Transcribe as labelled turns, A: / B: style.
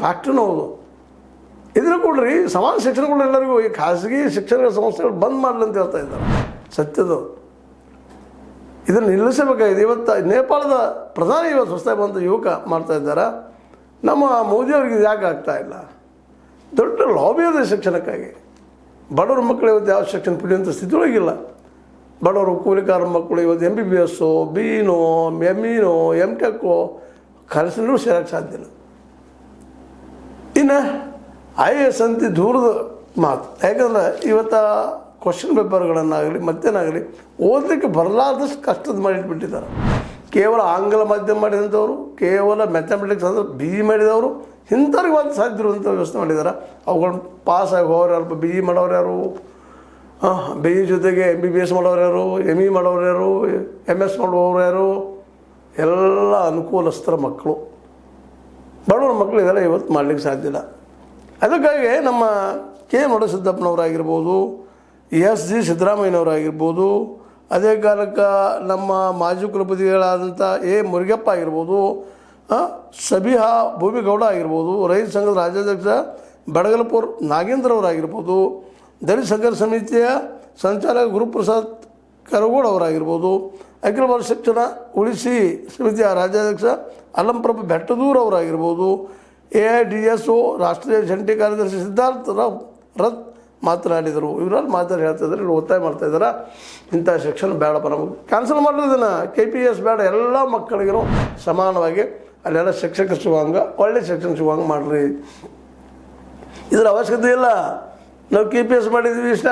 A: ಫ್ಯಾಕ್ಟ್ರಿನೂ ಹೌದು. ಇದನ್ನು ಕೊಡ್ರಿ, ಸಮಾನ ಶಿಕ್ಷಣಗಳು ಎಲ್ಲರಿಗೂ ಈ ಖಾಸಗಿ ಶಿಕ್ಷಣ ಸಂಸ್ಥೆಗಳು ಬಂದ್ ಮಾಡಲಿ ಅಂತ ಹೇಳ್ತಾ ಇದ್ದಾರೆ. ಸತ್ಯದ ಇದನ್ನು ನಿಲ್ಲಿಸಬೇಕಾಗಿದೆ. ಇವತ್ತು ನೇಪಾಳದ ಪ್ರಧಾನಿ ಇವತ್ತು ಹೊಸದಾಗಿ ಬಂದ ಯುವಕ ಮಾಡ್ತಾ ಇದ್ದಾರೆ. ನಮ್ಮ ಮೋದಿಯವ್ರಿಗೆ ಇದು ಯಾಕೆ ಆಗ್ತಾ ಇಲ್ಲ? ದೊಡ್ಡ ಲಾಬಿ ಇದೆ ಶಿಕ್ಷಣಕ್ಕಾಗಿ. ಬಡವ್ರ ಮಕ್ಕಳು ಇವತ್ತು ಯಾವ ಶಿಕ್ಷಣ ಪಡೆಯುವಂಥ ಸ್ಥಿತಿ ಒಳಗಿಲ್ಲ. ಬಡವರು ಕೂಲಿಕಾರ ಮಕ್ಕಳು ಇವತ್ತು MBBS, BE, ME, MTech ಕನಸಿನೂ ಸೇರಕ್ಕೆ ಸಾಧ್ಯ ಇಲ್ಲ. ಇನ್ನು IAS ಅಂತ ದೂರದ ಮಾತು. ಯಾಕಂದ್ರೆ ಇವತ್ತು ಕ್ವಶನ್ ಪೇಪರ್ಗಳನ್ನಾಗಲಿ ಮತ್ತೇನಾಗಲಿ ಓದಲಿಕ್ಕೆ ಬರಲಾರ್ದಷ್ಟು ಕಷ್ಟದ ಮಾಡಿಟ್ಬಿಟ್ಟಿದ್ದಾರೆ. ಕೇವಲ ಆಂಗ್ಲ ಮಾಧ್ಯಮ ಮಾಡಿದಂಥವ್ರು, ಕೇವಲ ಮ್ಯಾಥಮೆಟಿಕ್ಸ್ ಅಂದರೆ BE ಮಾಡಿದವರು ಇಂಥವ್ರಿಗೆ ಒಂದು ಸಾಧ್ಯ ಇರುವಂಥ ವ್ಯವಸ್ಥೆ ಮಾಡಿದ್ದಾರೆ. ಅವುಗಳನ್ನ ಪಾಸಾಗಿ ಹೋಗೋರು ಯಾರು, BE ಮಾಡೋರು ಯಾರು, BE ಜೊತೆಗೆ MBBS ಮಾಡೋರು ಯಾರು, ME ಮಾಡೋರು ಯಾರು, MS ಮಾಡುವವರು ಯಾರು, ಎಲ್ಲ ಅನುಕೂಲಸ್ಥರ ಮಕ್ಕಳು. ಬಡವರ ಮಕ್ಕಳು ಇದೆಲ್ಲ ಇವತ್ತು ಮಾಡಲಿಕ್ಕೆ ಸಾಧ್ಯ ಇಲ್ಲ. ಅದಕ್ಕಾಗಿ ನಮ್ಮ KM ಸಿದ್ದಪ್ಪನವರಾಗಿರ್ಬೋದು, SG ಸಿದ್ದರಾಮಯ್ಯನವರಾಗಿರ್ಬೋದು, ಅದೇ ಕಾಲಕ್ಕೆ ನಮ್ಮ ಮಾಜಿ ಕುಲಪತಿಗಳಾದಂಥ ಮುರುಗಪ್ಪ ಆಗಿರ್ಬೋದು, ಸಬಿಹಾ ಭೂಮಿಗೌಡ ಆಗಿರ್ಬೋದು, ರೈತ ಸಂಘದ ರಾಜ್ಯಾಧ್ಯಕ್ಷ ಬಡಗಲಪುರ ನಾಗೇಂದ್ರವರಾಗಿರ್ಬೋದು, ದಲಿತ ಸಂಘರ್ಷ ಸಮಿತಿಯ ಸಂಚಾಲಕ ಗುರುಪ್ರಸಾದ್ ಕರಗೋಡ್ ಅವರಾಗಿರ್ಬೋದು, ಅಖಿಲ ಭಾರತ ಶಿಕ್ಷಣ ಉಳಿಸಿ ಸಮಿತಿಯ ರಾಜ್ಯಾಧ್ಯಕ್ಷ ಅಲ್ಲಂಪ್ರಭು ಬೆಟ್ಟದೂರ್ ಅವರಾಗಿರ್ಬೋದು, AIDSO ರಾಷ್ಟ್ರೀಯ ಜಂಟಿ ಕಾರ್ಯದರ್ಶಿ ಸಿದ್ಧಾರ್ಥ ರಥ್ ಮಾತನಾಡಿದರು. ಇವರಲ್ಲಿ ಮಾತಾಡಿ ಹೇಳ್ತಾಯಿದ್ದಾರೆ, ಇವರು ಒತ್ತಾಯ ಮಾಡ್ತಾಯಿದ್ದಾರೆ ಇಂಥ ಶಿಕ್ಷಣ ಬೇಡಪ್ಪ, ನಮಗೆ ಕ್ಯಾನ್ಸಲ್ ಮಾಡೋದನ್ನು KPS ಬೇಡ, ಎಲ್ಲ ಮಕ್ಕಳಿಗೂ ಸಮಾನವಾಗಿ ಅಲ್ಲೆಲ್ಲ ಶಿಕ್ಷಕ ಸಿಗುವಂಗೆ, ಒಳ್ಳೆ ಶಿಕ್ಷಣ ಸಿಗುವಂಗೆ ಮಾಡಿರಿ. ಇದರ ಅವಶ್ಯಕತೆ ಇಲ್ಲ. ನಾವು KPS ಮಾಡಿದ್ವಿ, ಇಷ್ಟ